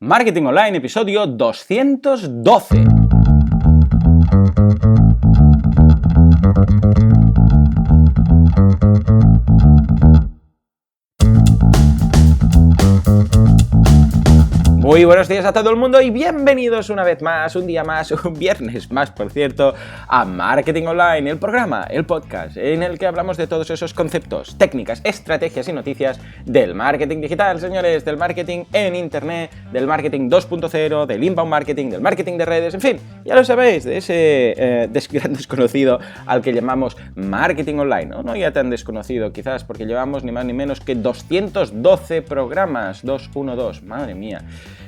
Marketing Online, episodio 212. Muy buenos días a todo el mundo y bienvenidos una vez más, un día más, un viernes más, por cierto, a Marketing Online, el programa, el podcast, en el que hablamos de todos esos conceptos, técnicas, estrategias y noticias del marketing digital, señores, del marketing en Internet, del marketing 2.0, del inbound marketing, del marketing de redes, en fin, ya lo sabéis, de ese gran desconocido al que llamamos marketing online, ¿no? No ya tan desconocido quizás, porque llevamos ni más ni menos que 212 programas, 212, madre mía.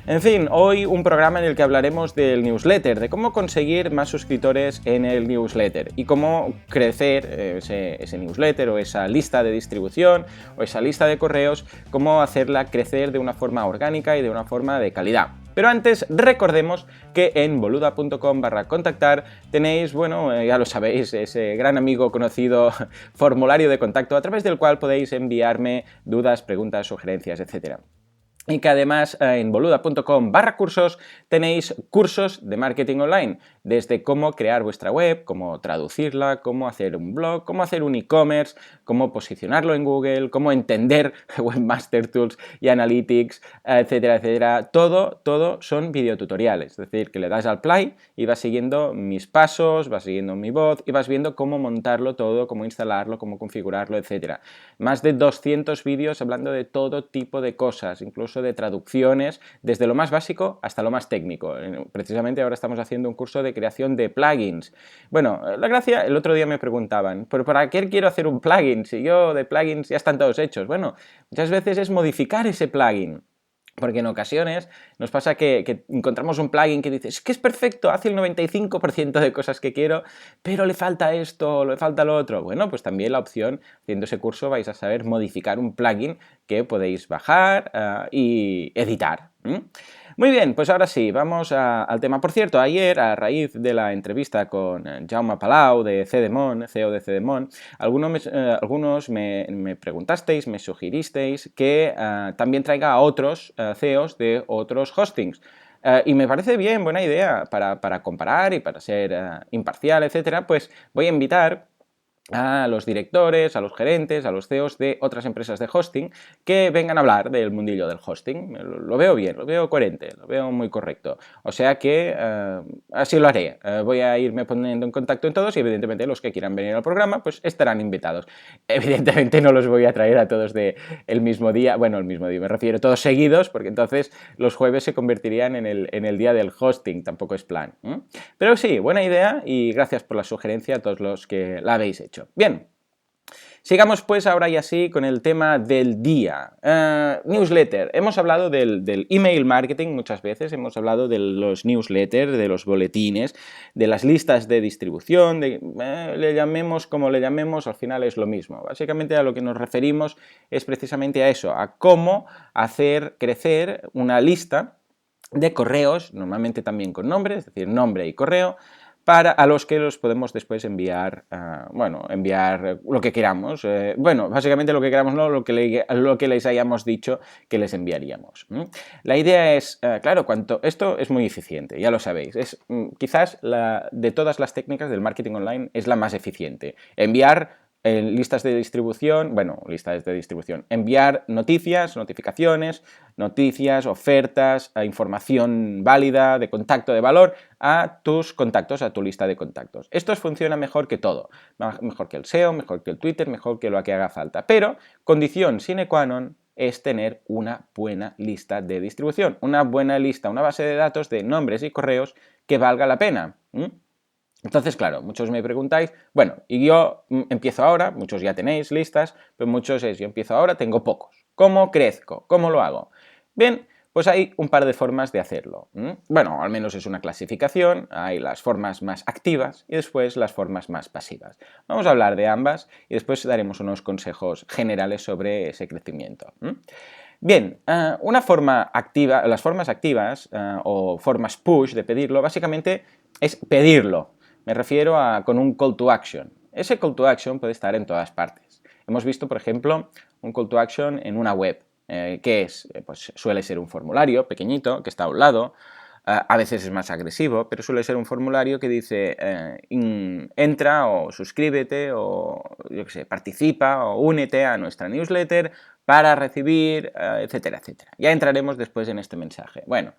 En fin, hoy un programa en el que hablaremos del newsletter, de cómo conseguir más suscriptores en el newsletter y cómo crecer ese newsletter o esa lista de distribución o esa lista de correos, cómo hacerla crecer de una forma orgánica y de una forma de calidad. Pero antes, recordemos que en boluda.com/contactar tenéis, bueno, ya lo sabéis, ese gran amigo conocido formulario de contacto a través del cual podéis enviarme dudas, preguntas, sugerencias, etc. Y que además en boluda.com/cursos tenéis cursos de marketing online, desde cómo crear vuestra web, cómo traducirla, cómo hacer un blog, cómo hacer un e-commerce, cómo posicionarlo en Google, cómo entender Webmaster Tools y Analytics, etcétera, etcétera. Todo son videotutoriales, es decir, que le das al play y vas siguiendo mis pasos, vas siguiendo mi voz y vas viendo cómo montarlo todo, cómo instalarlo, cómo configurarlo, etcétera. Más de 200 vídeos hablando de todo tipo de cosas, incluso de traducciones, desde lo más básico hasta lo más técnico. Precisamente ahora estamos haciendo un curso de creación de plugins. Bueno, la gracia, el otro día me preguntaban, ¿pero para qué quiero hacer un plugin? Si yo de plugins ya están todos hechos. Bueno, muchas veces es modificar ese plugin. Porque en ocasiones nos pasa que encontramos un plugin que dice, es que es perfecto, hace el 95% de cosas que quiero, pero le falta esto, le falta lo otro. Bueno, pues también la opción, haciendo ese curso, vais a saber modificar un plugin que podéis bajar y editar. Muy bien, pues ahora sí, vamos al tema. Por cierto, ayer, a raíz de la entrevista con Jaume Palau de Cedemon, CEO de Cedemon, algunos me preguntasteis, me sugiristeis que también traiga a otros CEOs de otros hostings. Y me parece bien, buena idea, para comparar y para ser imparcial, etcétera, pues voy a invitar a los directores, a los gerentes, a los CEOs de otras empresas de hosting que vengan a hablar del mundillo del hosting. Lo veo bien, lo veo coherente, lo veo muy correcto. O sea que así lo haré. Voy a irme poniendo en contacto en todos y evidentemente los que quieran venir al programa pues estarán invitados. Evidentemente no los voy a traer a todos el mismo día, bueno, el mismo día, me refiero todos seguidos, porque entonces los jueves se convertirían en el día del hosting, tampoco es plan. Pero sí, buena idea y gracias por la sugerencia a todos los que la habéis hecho. Bien, sigamos pues ahora y así con el tema del día. Newsletter. Hemos hablado del email marketing muchas veces, hemos hablado de los newsletters, de los boletines, de las listas de distribución, le llamemos como le llamemos, al final es lo mismo. Básicamente a lo que nos referimos es precisamente a eso, a cómo hacer crecer una lista de correos, normalmente también con nombre, es decir, nombre y correo, a los que los podemos después enviar, enviar lo que queramos. Básicamente lo que queramos, no lo que les hayamos dicho que les enviaríamos. La idea es, claro, esto es muy eficiente, ya lo sabéis. Es quizás de todas las técnicas del marketing online es la más eficiente. Enviar listas de distribución, enviar notificaciones, ofertas, información válida, de contacto de valor a tus contactos, a tu lista de contactos. Esto funciona mejor que todo, mejor que el SEO, mejor que el Twitter, mejor que lo que haga falta, pero condición sine qua non es tener una buena lista de distribución, una buena lista, una base de datos de nombres y correos que valga la pena. Entonces, claro, muchos me preguntáis, bueno, y yo empiezo ahora, muchos ya tenéis listas, pero muchos yo empiezo ahora, tengo pocos. ¿Cómo crezco? ¿Cómo lo hago? Bien, pues hay un par de formas de hacerlo. Bueno, al menos es una clasificación, hay las formas más activas y después las formas más pasivas. Vamos a hablar de ambas y después daremos unos consejos generales sobre ese crecimiento. Bien, una forma activa, las formas activas o formas push de pedirlo, básicamente es pedirlo. Me refiero con un call to action. Ese call to action puede estar en todas partes. Hemos visto, por ejemplo, un call to action en una web. ¿Qué es? Pues suele ser un formulario pequeñito que está a un lado. A veces es más agresivo, pero suele ser un formulario que dice entra o suscríbete o yo qué sé, participa o únete a nuestra newsletter para recibir, etcétera, etcétera. Ya entraremos después en este mensaje. Bueno,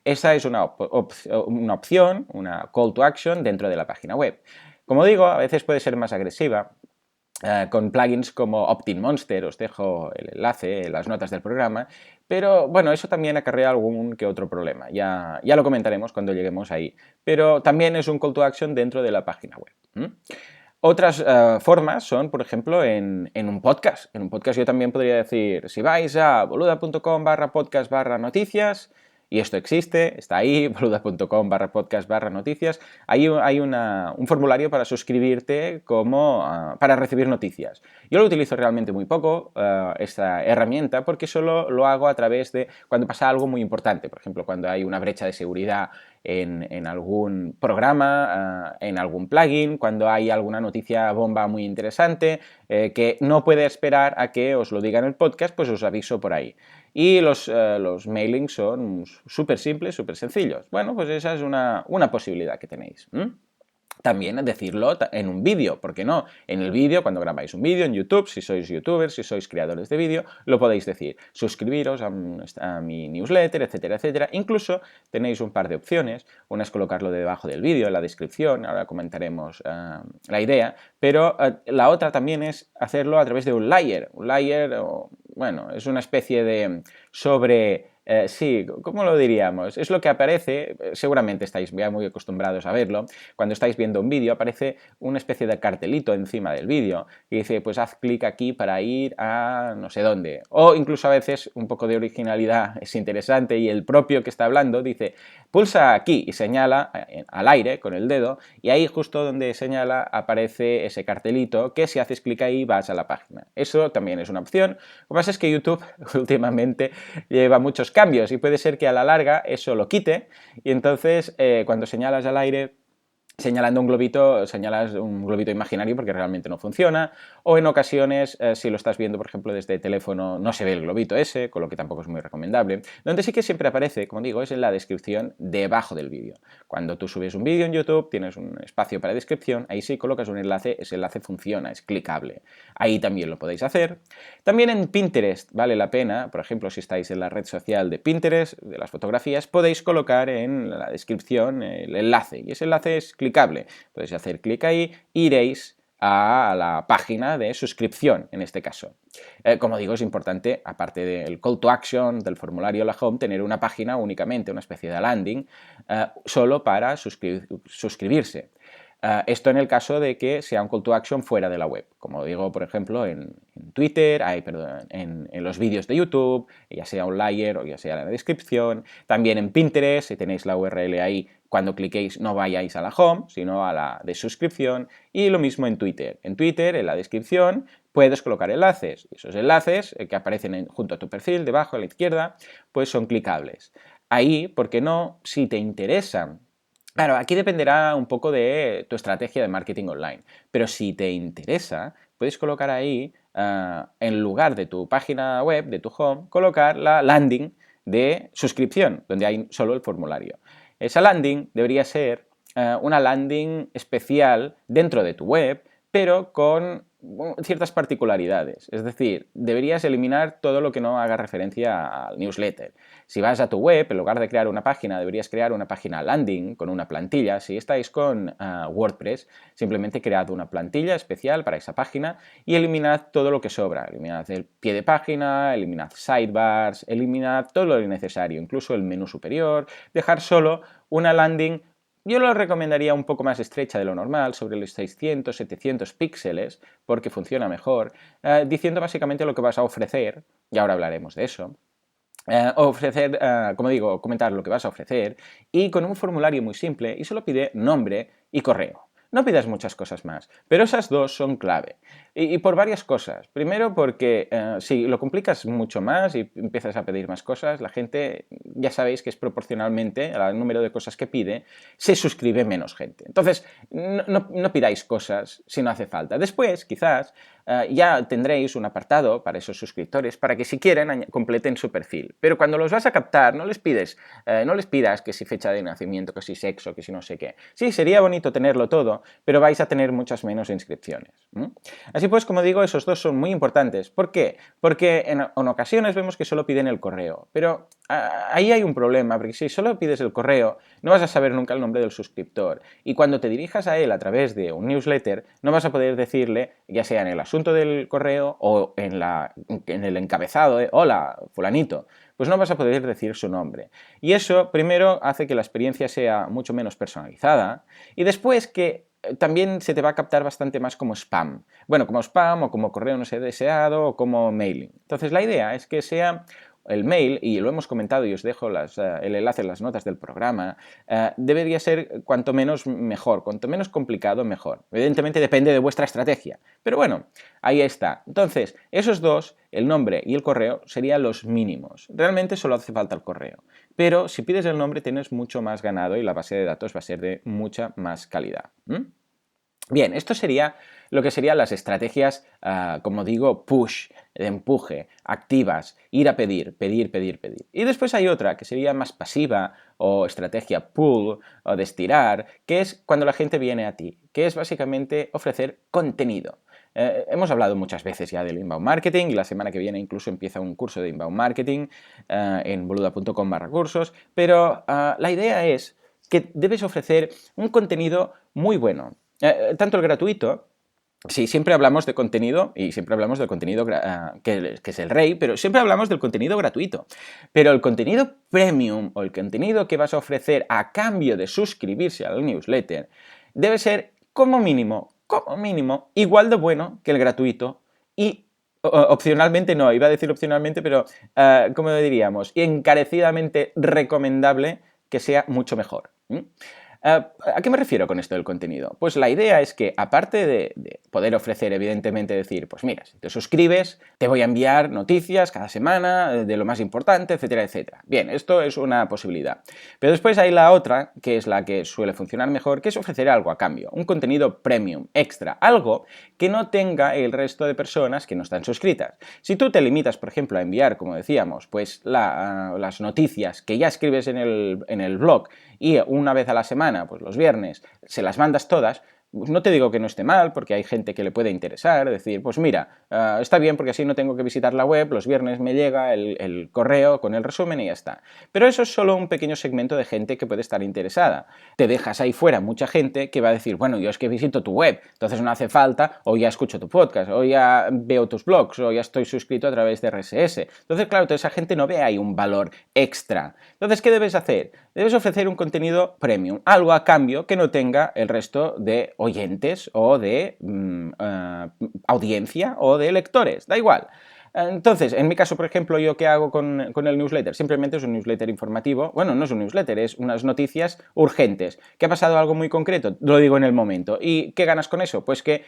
esa es una opción, una call to action dentro de la página web. Como digo, a veces puede ser más agresiva. Con plugins como OptinMonster, os dejo el enlace en las notas del programa, pero bueno, eso también acarrea algún que otro problema, ya lo comentaremos cuando lleguemos ahí, pero también es un call to action dentro de la página web. Otras formas son, por ejemplo, en un podcast. En un podcast yo también podría decir, si vais a boluda.com/podcast/noticias, y esto existe, está ahí, boluda.com/podcast/noticias, hay un formulario para suscribirte para recibir noticias. Yo lo utilizo realmente muy poco, esta herramienta, porque solo lo hago a través de cuando pasa algo muy importante, por ejemplo, cuando hay una brecha de seguridad en algún programa, en algún plugin, cuando hay alguna noticia bomba muy interesante, que no puede esperar a que os lo diga en el podcast, pues os aviso por ahí. Y los mailings son súper simples, súper sencillos. Bueno, pues esa es una posibilidad que tenéis. También decirlo en un vídeo, ¿por qué no? En el vídeo, cuando grabáis un vídeo en YouTube, si sois youtubers, si sois creadores de vídeo, lo podéis decir. Suscribiros a mi newsletter, etcétera, etcétera. Incluso tenéis un par de opciones. Una es colocarlo debajo del vídeo, en la descripción, ahora comentaremos la idea, pero la otra también es hacerlo a través de un layer. Un layer, bueno, es una especie de sí, ¿cómo lo diríamos? Es lo que aparece, seguramente estáis ya muy acostumbrados a verlo, cuando estáis viendo un vídeo aparece una especie de cartelito encima del vídeo y dice, pues haz clic aquí para ir a no sé dónde. O incluso a veces un poco de originalidad es interesante y el propio que está hablando dice, pulsa aquí y señala al aire con el dedo y ahí justo donde señala aparece ese cartelito que si haces clic ahí vas a la página. Eso también es una opción. Lo que pasa es que YouTube últimamente lleva muchos cambios y puede ser que a la larga eso lo quite y entonces cuando señalas al aire señalando un globito, señalas un globito imaginario porque realmente no funciona, o en ocasiones, si lo estás viendo, por ejemplo, desde teléfono, no se ve el globito ese, con lo que tampoco es muy recomendable. Donde sí que siempre aparece, como digo, es en la descripción debajo del vídeo. Cuando tú subes un vídeo en YouTube, tienes un espacio para descripción, ahí sí colocas un enlace, ese enlace funciona, es clicable. Ahí también lo podéis hacer. También en Pinterest vale la pena, por ejemplo, si estáis en la red social de Pinterest, de las fotografías, podéis colocar en la descripción el enlace, y ese enlace es clicable. Podéis hacer clic ahí, iréis a la página de suscripción, en este caso. Como digo, es importante, aparte del call to action, del formulario la home, tener una página únicamente, una especie de landing, solo para suscribirse. Esto en el caso de que sea un call to action fuera de la web, como digo, por ejemplo, en Twitter, en los vídeos de YouTube, ya sea un layer o ya sea en la descripción, también en Pinterest, si tenéis la URL ahí, cuando cliquéis no vayáis a la home, sino a la de suscripción, y lo mismo en Twitter. En Twitter, en la descripción, puedes colocar enlaces, y esos enlaces que aparecen junto a tu perfil, debajo a la izquierda, pues son clicables. Ahí, ¿por qué no? Si te interesan. Claro, aquí dependerá un poco de tu estrategia de marketing online, pero si te interesa, puedes colocar ahí, en lugar de tu página web, de tu home, colocar la landing de suscripción, donde hay solo el formulario. Esa landing debería ser una landing especial dentro de tu web, pero con ciertas particularidades. Es decir, deberías eliminar todo lo que no haga referencia al newsletter. Si vas a tu web, en lugar de crear una página, deberías crear una página landing con una plantilla. Si estáis con WordPress, simplemente cread una plantilla especial para esa página y eliminad todo lo que sobra. Eliminad el pie de página, eliminad sidebars, eliminad todo lo necesario, incluso el menú superior, dejar solo una landing. Yo lo recomendaría un poco más estrecha de lo normal, sobre los 600-700 píxeles, porque funciona mejor, diciendo básicamente lo que vas a ofrecer, y ahora hablaremos de eso. Como digo, comentar lo que vas a ofrecer, y con un formulario muy simple, y solo pide nombre y correo. No pidas muchas cosas más, pero esas dos son clave. Y por varias cosas. Primero porque si lo complicas mucho más y empiezas a pedir más cosas, la gente, ya sabéis que es proporcionalmente al número de cosas que pide, se suscribe menos gente. Entonces, no pidáis cosas si no hace falta. Después, quizás, ya tendréis un apartado para esos suscriptores para que si quieren completen su perfil. Pero cuando los vas a captar, no les pidas que si fecha de nacimiento, que si sexo, que si no sé qué. Sí, sería bonito tenerlo todo, pero vais a tener muchas menos inscripciones. Así pues, como digo, esos dos son muy importantes. ¿Por qué? Porque en ocasiones vemos que solo piden el correo, pero ahí hay un problema, porque si solo pides el correo, no vas a saber nunca el nombre del suscriptor. Y cuando te dirijas a él a través de un newsletter, no vas a poder decirle, ya sea en el asunto del correo o en el encabezado, hola, fulanito, pues no vas a poder decir su nombre. Y eso, primero, hace que la experiencia sea mucho menos personalizada y después que también se te va a captar bastante más como spam. Bueno, como spam o como correo no deseado o como mailing. Entonces la idea es que sea el mail, y lo hemos comentado y os dejo el enlace en las notas del programa, debería ser cuanto menos mejor, cuanto menos complicado mejor. Evidentemente depende de vuestra estrategia, pero bueno, ahí está. Entonces, esos dos, el nombre y el correo, serían los mínimos. Realmente solo hace falta el correo, pero si pides el nombre tienes mucho más ganado y la base de datos va a ser de mucha más calidad. Bien, esto sería lo que serían las estrategias, como digo, push, de empuje, activas, ir a pedir. Y después hay otra que sería más pasiva o estrategia pull o de estirar, que es cuando la gente viene a ti, que es básicamente ofrecer contenido. Hemos hablado muchas veces ya del inbound marketing y la semana que viene incluso empieza un curso de inbound marketing en boluda.com/cursos, pero la idea es que debes ofrecer un contenido muy bueno. Tanto el gratuito, sí, siempre hablamos de contenido y siempre hablamos del contenido que es el rey, pero siempre hablamos del contenido gratuito. Pero el contenido premium o el contenido que vas a ofrecer a cambio de suscribirse al newsletter debe ser como mínimo, igual de bueno que el gratuito y opcionalmente no, iba a decir opcionalmente, pero ¿cómo diríamos? Encarecidamente recomendable que sea mucho mejor. ¿A qué me refiero con esto del contenido? Pues la idea es que, aparte de poder ofrecer, evidentemente, decir, pues mira, si te suscribes, te voy a enviar noticias cada semana de lo más importante, etcétera, etcétera. Bien, esto es una posibilidad. Pero después hay la otra, que es la que suele funcionar mejor, que es ofrecer algo a cambio, un contenido premium, extra, algo que no tenga el resto de personas que no están suscritas. Si tú te limitas, por ejemplo, a enviar, como decíamos, pues las noticias que ya escribes en el blog y una vez a la semana, pues los viernes, se las mandas todas, pues no te digo que no esté mal, porque hay gente que le puede interesar, decir, pues mira, está bien porque así no tengo que visitar la web, los viernes me llega el correo con el resumen y ya está. Pero eso es solo un pequeño segmento de gente que puede estar interesada. Te dejas ahí fuera mucha gente que va a decir, bueno, yo es que visito tu web, entonces no hace falta, o ya escucho tu podcast, o ya veo tus blogs, o ya estoy suscrito a través de RSS. Entonces, claro, toda esa gente no ve ahí un valor extra. Entonces, ¿qué debes hacer? Debes ofrecer un contenido premium, algo a cambio que no tenga el resto de oyentes o de audiencia o de lectores, da igual. Entonces, en mi caso, por ejemplo, ¿yo qué hago con el newsletter? Simplemente es un newsletter informativo. Bueno, no es un newsletter, es unas noticias urgentes. ¿Que ha pasado algo muy concreto? Lo digo en el momento. ¿Y qué ganas con eso? Pues que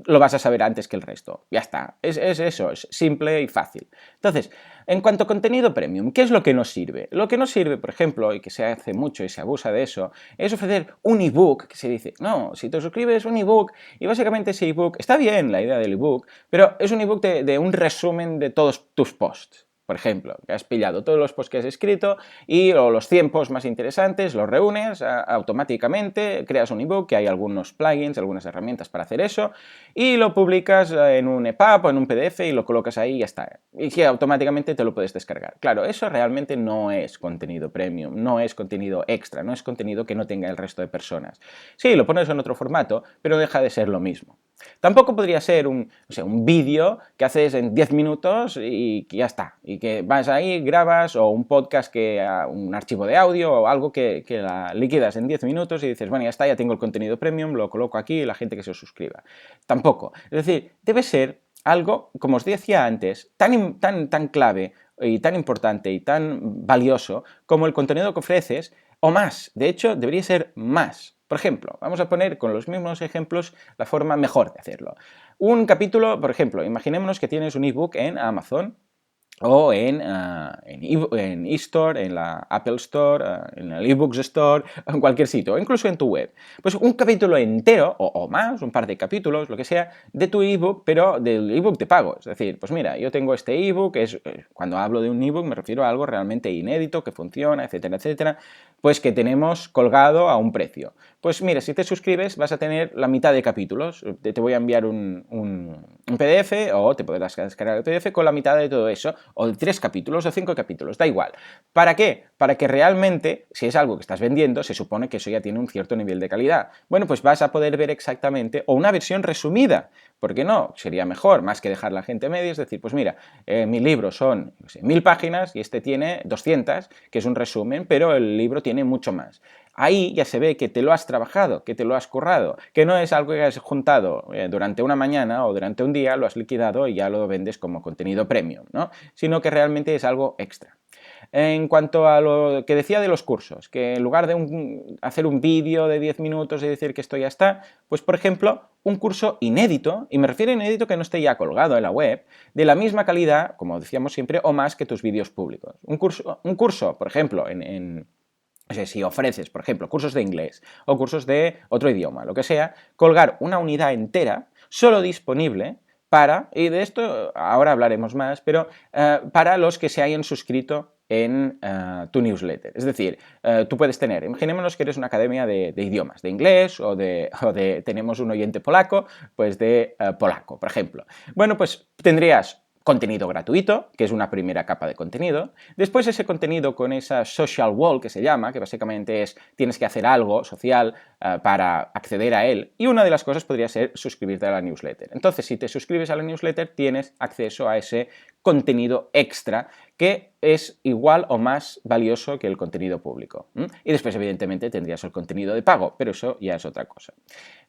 lo vas a saber antes que el resto. Ya está. Es eso, es simple y fácil. Entonces, en cuanto a contenido premium, ¿qué es lo que nos sirve? Lo que nos sirve, por ejemplo, y que se hace mucho y se abusa de eso, es ofrecer un ebook, que se dice, no, si te suscribes un ebook, y básicamente ese ebook, está bien la idea del ebook, pero es un ebook de un resumen de todos tus posts. Por ejemplo, que has pillado todos los posts que has escrito y los 100 posts más interesantes, los reúnes automáticamente, creas un ebook, que hay algunos plugins, algunas herramientas para hacer eso, y lo publicas en un EPUB o en un PDF y lo colocas ahí y ya está. Y que automáticamente te lo puedes descargar. Claro, eso realmente no es contenido premium, no es contenido extra, no es contenido que no tenga el resto de personas. Sí, lo pones en otro formato, pero deja de ser lo mismo. Tampoco podría ser un vídeo que haces en 10 minutos y ya está. Y que vas ahí, grabas, o un podcast, un archivo de audio o algo que la liquidas en 10 minutos y dices, bueno, ya está, ya tengo el contenido premium, lo coloco aquí y la gente que se suscriba. Tampoco. Es decir, debe ser algo, como os decía antes, tan clave y tan importante y tan valioso como el contenido que ofreces o más. De hecho, debería ser más. Por ejemplo, vamos a poner con los mismos ejemplos la forma mejor de hacerlo. Un capítulo, por ejemplo, imaginémonos que tienes un ebook en Amazon o en eStore, en la Apple Store, en el eBooks Store, en cualquier sitio, incluso en tu web. Pues un capítulo entero, o más, un par de capítulos, lo que sea, de tu ebook, pero del ebook de pago. Es decir, pues mira, yo tengo este ebook, cuando hablo de un ebook me refiero a algo realmente inédito, que funciona, etcétera, etcétera, pues que tenemos colgado a un precio. Pues mira, si te suscribes vas a tener la mitad de capítulos. Te voy a enviar un PDF o te podrás descargar el PDF con la mitad de todo eso, o de 3 capítulos o 5 capítulos, da igual. ¿Para qué? Para que realmente, si es algo que estás vendiendo, se supone que eso ya tiene un cierto nivel de calidad. Bueno, pues vas a poder ver exactamente, o una versión resumida, ¿por qué no? Sería mejor, más que dejar la gente a medias, decir, pues mira, mi libro son, no sé, 1000 páginas y este tiene 200, que es un resumen, pero el libro tiene mucho más. Ahí ya se ve que te lo has trabajado, que te lo has currado, que no es algo que has juntado durante una mañana o durante un día, lo has liquidado y ya lo vendes como contenido premium, ¿no? Sino que realmente es algo extra. En cuanto a lo que decía de los cursos, que en lugar de hacer un vídeo de 10 minutos y decir que esto ya está, pues por ejemplo, un curso inédito, y me refiero a inédito que no esté ya colgado en la web, de la misma calidad, como decíamos siempre, o más que tus vídeos públicos. Un curso, por ejemplo, o sea, si ofreces, por ejemplo, cursos de inglés o cursos de otro idioma, lo que sea, colgar una unidad entera solo disponible para, y de esto ahora hablaremos más, pero para los que se hayan suscrito en tu newsletter. Es decir, tú puedes tener, imaginémonos que eres una academia de idiomas, de inglés tenemos un oyente polaco, pues de polaco, por ejemplo. Bueno, pues tendrías contenido gratuito, que es una primera capa de contenido. Después ese contenido con esa social wall que se llama, que básicamente es tienes que hacer algo social para acceder a él. Y una de las cosas podría ser suscribirte a la newsletter. Entonces, si te suscribes a la newsletter, tienes acceso a ese contenido extra que es igual o más valioso que el contenido público. Y después, evidentemente, tendrías el contenido de pago, pero eso ya es otra cosa.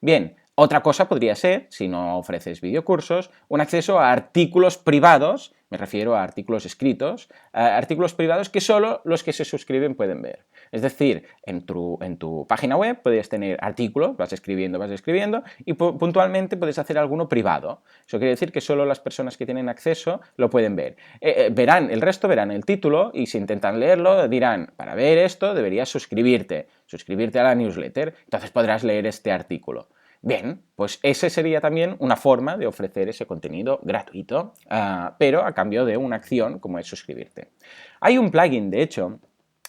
Bien, otra cosa podría ser, si no ofreces videocursos, un acceso a artículos privados, me refiero a artículos escritos, artículos privados que solo los que se suscriben pueden ver. Es decir, en tu página web puedes tener artículos, vas escribiendo, y puntualmente puedes hacer alguno privado. Eso quiere decir que solo las personas que tienen acceso lo pueden ver. El resto verán el título y si intentan leerlo dirán, para ver esto deberías suscribirte a la newsletter, entonces podrás leer este artículo. Bien, pues esa sería también una forma de ofrecer ese contenido gratuito, pero a cambio de una acción como es suscribirte. Hay un plugin, de hecho,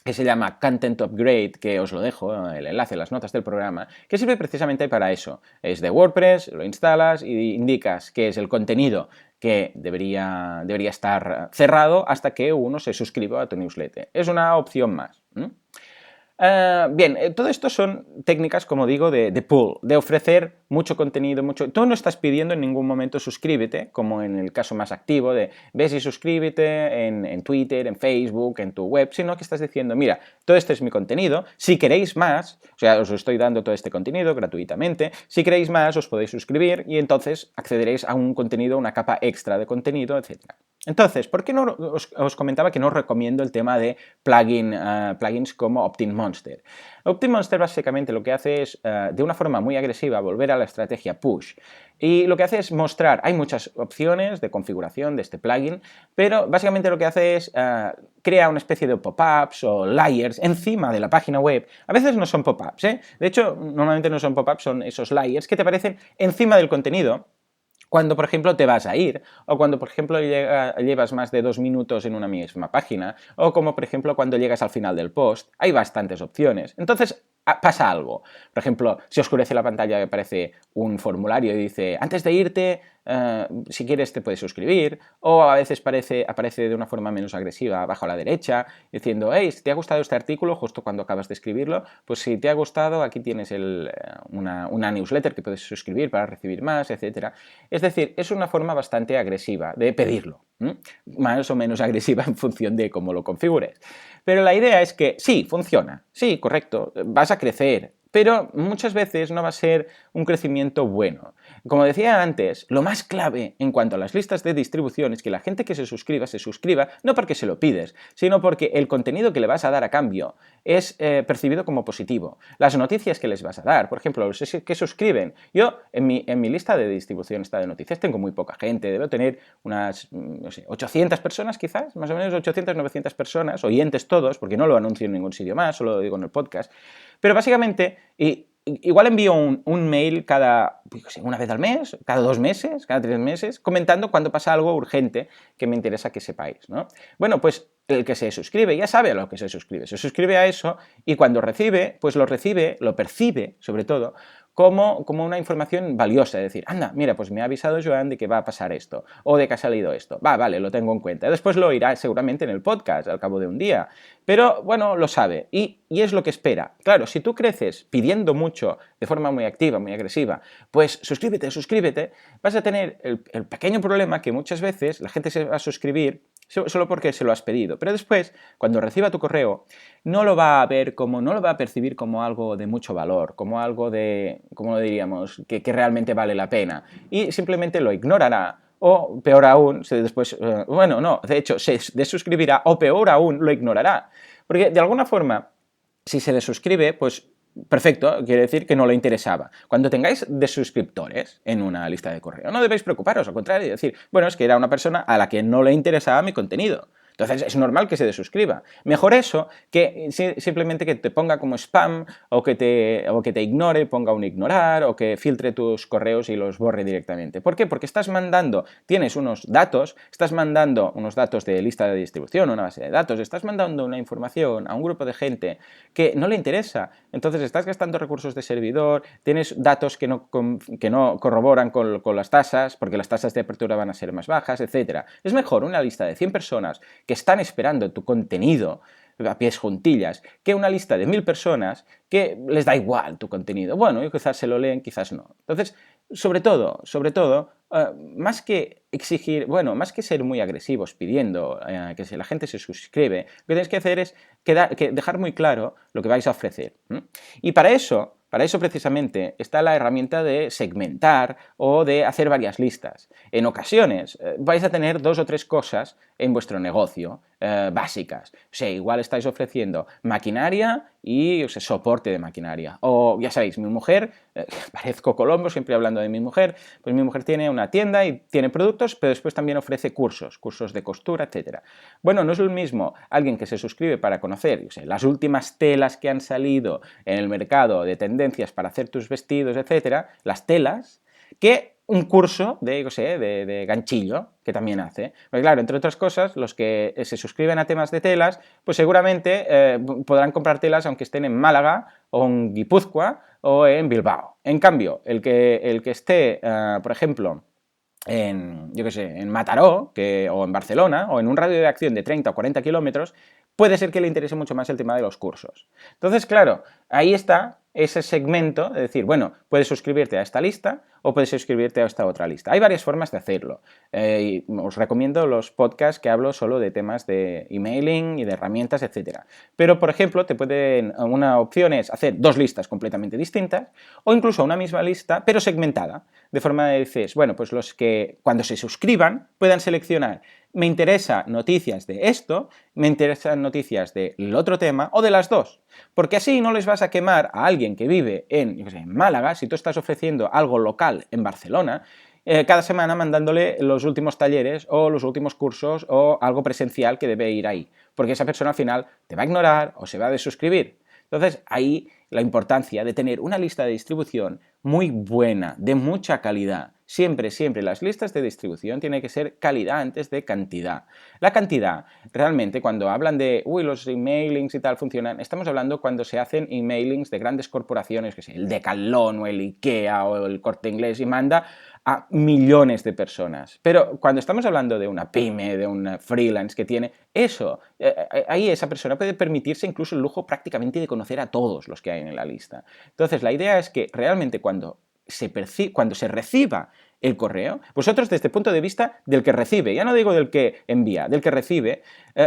que se llama Content Upgrade, que os lo dejo, el enlace en las notas del programa, que sirve precisamente para eso. Es de WordPress, lo instalas y indicas que es el contenido que debería estar cerrado hasta que uno se suscriba a tu newsletter. Es una opción más. Bien, todo esto son técnicas, como digo, de pull, de ofrecer mucho contenido, Tú no estás pidiendo en ningún momento suscríbete, como en el caso más activo de ves y suscríbete en Twitter, en Facebook, en tu web, sino que estás diciendo, mira, todo este es mi contenido, si queréis más, o sea, os estoy dando todo este contenido gratuitamente, si queréis más os podéis suscribir y entonces accederéis a un contenido, una capa extra de contenido, etc. Entonces, ¿por qué no os comentaba que no os recomiendo el tema de plugins como OptinMonster? OptinMonster básicamente lo que hace es, de una forma muy agresiva, volver a la estrategia push. Y lo que hace es mostrar, hay muchas opciones de configuración de este plugin, pero básicamente lo que hace es crea una especie de pop-ups o layers encima de la página web. A veces no son pop-ups, ¿eh? De hecho, normalmente no son pop-ups, son esos layers que te aparecen encima del contenido cuando, por ejemplo, te vas a ir, o cuando, por ejemplo, llevas más de 2 minutos en una misma página, o como, por ejemplo, cuando llegas al final del post. Hay bastantes opciones. Entonces, pasa algo. Por ejemplo, si oscurece la pantalla y aparece un formulario y dice, antes de irte, si quieres te puedes suscribir, o a veces aparece de una forma menos agresiva abajo a la derecha, diciendo, hey, si te ha gustado este artículo, justo cuando acabas de escribirlo, pues si te ha gustado, aquí tienes una newsletter que puedes suscribir para recibir más, etc. Es decir, es una forma bastante agresiva de pedirlo, más o menos agresiva en función de cómo lo configures. Pero la idea es que sí, funciona, sí, correcto, vas a crecer, pero muchas veces no va a ser un crecimiento bueno. Como decía antes, lo más clave en cuanto a las listas de distribución es que la gente que se suscriba no porque se lo pides, sino porque el contenido que le vas a dar a cambio es percibido como positivo. Las noticias que les vas a dar, por ejemplo, los que suscriben. Yo en mi lista de distribución esta de noticias tengo muy poca gente, debo tener unas, no sé, 800 personas quizás, más o menos 800, 900 personas, oyentes todos, porque no lo anuncio en ningún sitio más, solo lo digo en el podcast. Pero básicamente, igual envío un mail cada, una vez al mes, cada 2 meses, cada 3 meses, comentando cuando pasa algo urgente que me interesa que sepáis, ¿no? Bueno, pues el que se suscribe ya sabe a lo que se suscribe a eso y cuando recibe, pues lo percibe, sobre todo, como una información valiosa, es decir, anda, mira, pues me ha avisado Joan de que va a pasar esto, o de que ha salido esto, vale, lo tengo en cuenta. Después lo oirá seguramente en el podcast, al cabo de un día, pero bueno, lo sabe, y es lo que espera. Claro, si tú creces pidiendo mucho, de forma muy activa, muy agresiva, pues suscríbete, vas a tener el pequeño problema que muchas veces la gente se va a suscribir solo porque se lo has pedido, pero después, cuando reciba tu correo, no lo va a percibir como algo de mucho valor, como algo de, como lo diríamos, que realmente vale la pena, y simplemente lo ignorará, o peor aún, de hecho, se desuscribirá, o peor aún, lo ignorará, porque de alguna forma, si se desuscribe, pues perfecto, quiere decir que no le interesaba. Cuando tengáis desuscriptores en una lista de correo, no debéis preocuparos, al contrario, decir, bueno, es que era una persona a la que no le interesaba mi contenido. Entonces es normal que se desuscriba. Mejor eso que simplemente que te ponga como spam o que te ignore, ponga un ignorar o que filtre tus correos y los borre directamente. ¿Por qué? Porque tienes unos datos, estás mandando unos datos de lista de distribución, una base de datos, estás mandando una información a un grupo de gente que no le interesa. Entonces estás gastando recursos de servidor, tienes datos que no corroboran con las tasas, porque las tasas de apertura van a ser más bajas, etc. Es mejor una lista de 100 personas que están esperando tu contenido a pies juntillas, que una lista de 1000 personas que les da igual tu contenido. Bueno, y quizás se lo leen, quizás no. Entonces, sobre todo, más que exigir, más que ser muy agresivos pidiendo que si la gente se suscribe, lo que tenéis que hacer es dejar muy claro lo que vais a ofrecer. Y para eso precisamente está la herramienta de segmentar o de hacer varias listas. En ocasiones vais a tener 2 o 3 cosas en vuestro negocio básicas. O sea, igual estáis ofreciendo maquinaria y soporte de maquinaria. O ya sabéis, mi mujer, parezco Colombo siempre hablando de mi mujer, pues mi mujer tiene una tienda y tiene productos, pero después también ofrece cursos de costura, etc. Bueno, no es lo mismo alguien que se suscribe para conocer las últimas telas que han salido en el mercado de tendencias para hacer tus vestidos, etc., las telas, que un curso de ganchillo, que también hace. Porque claro, entre otras cosas, los que se suscriben a temas de telas, pues seguramente podrán comprar telas aunque estén en Málaga, o en Guipúzcoa, o en Bilbao. En cambio, el que esté, por ejemplo, en Mataró, o en Barcelona, o en un radio de acción de 30 o 40 kilómetros, puede ser que le interese mucho más el tema de los cursos. Entonces, claro, ahí está ese segmento de decir, bueno, puedes suscribirte a esta lista o puedes suscribirte a esta otra lista. Hay varias formas de hacerlo. Y os recomiendo los podcasts que hablo solo de temas de emailing y de herramientas, etc. Pero, por ejemplo, una opción es hacer 2 listas completamente distintas o incluso una misma lista, pero segmentada. De forma de dices, bueno, pues los que cuando se suscriban puedan seleccionar me interesa noticias de esto, me interesan noticias del otro tema o de las 2. Porque así no les vas a quemar a alguien que vive en Málaga, si tú estás ofreciendo algo local en Barcelona, cada semana mandándole los últimos talleres o los últimos cursos o algo presencial que debe ir ahí. Porque esa persona al final te va a ignorar o se va a desuscribir. Entonces, ahí la importancia de tener una lista de distribución muy buena, de mucha calidad. Siempre las listas de distribución tienen que ser calidad antes de cantidad. La cantidad, realmente, cuando hablan de, los emailings y tal funcionan, estamos hablando cuando se hacen emailings de grandes corporaciones, el Decathlon o el IKEA o el Corte Inglés y manda a millones de personas. Pero cuando estamos hablando de una pyme, de un freelance que tiene eso, ahí esa persona puede permitirse incluso el lujo prácticamente de conocer a todos los que hay en la lista. Entonces, la idea es que realmente cuando se reciba el correo? Vosotros, desde el punto de vista del que recibe, ya no digo del que envía, del que recibe,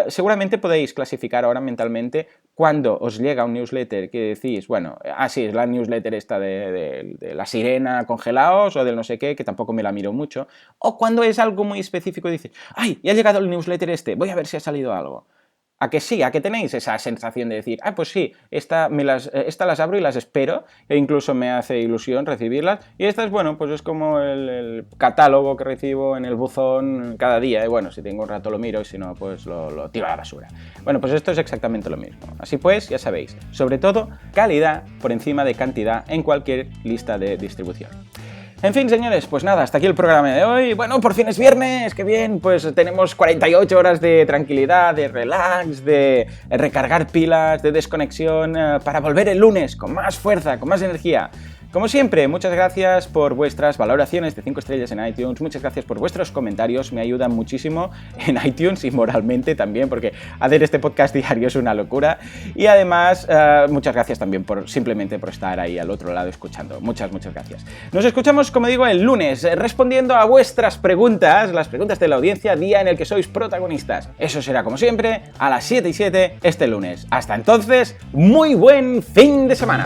seguramente podéis clasificar ahora mentalmente cuando os llega un newsletter que decís, bueno, sí, es la newsletter esta de la sirena congelaos o del no sé qué, que tampoco me la miro mucho, o cuando es algo muy específico y dices, ¡ay, ya ha llegado el newsletter este! Voy a ver si ha salido algo. ¿A que sí? ¿A que tenéis esa sensación de decir, pues sí, estas las abro y las espero, e incluso me hace ilusión recibirlas, y estas, bueno, pues es como el catálogo que recibo en el buzón cada día, y bueno, si tengo un rato lo miro, y si no, pues lo tiro a la basura. Bueno, pues esto es exactamente lo mismo. Así pues, ya sabéis, sobre todo, calidad por encima de cantidad en cualquier lista de distribución. En fin, señores, pues nada, hasta aquí el programa de hoy. Bueno, por fin es viernes, qué bien, pues tenemos 48 horas de tranquilidad, de relax, de recargar pilas, de desconexión, para volver el lunes con más fuerza, con más energía. Como siempre, muchas gracias por vuestras valoraciones de 5 estrellas en iTunes, muchas gracias por vuestros comentarios, me ayudan muchísimo en iTunes y moralmente también, porque hacer este podcast diario es una locura. Y además, muchas gracias también simplemente por estar ahí al otro lado escuchando. Muchas gracias. Nos escuchamos, como digo, el lunes, respondiendo a vuestras preguntas, las preguntas de la audiencia, día en el que sois protagonistas. Eso será, como siempre, a las 7:07 este lunes. Hasta entonces, muy buen fin de semana.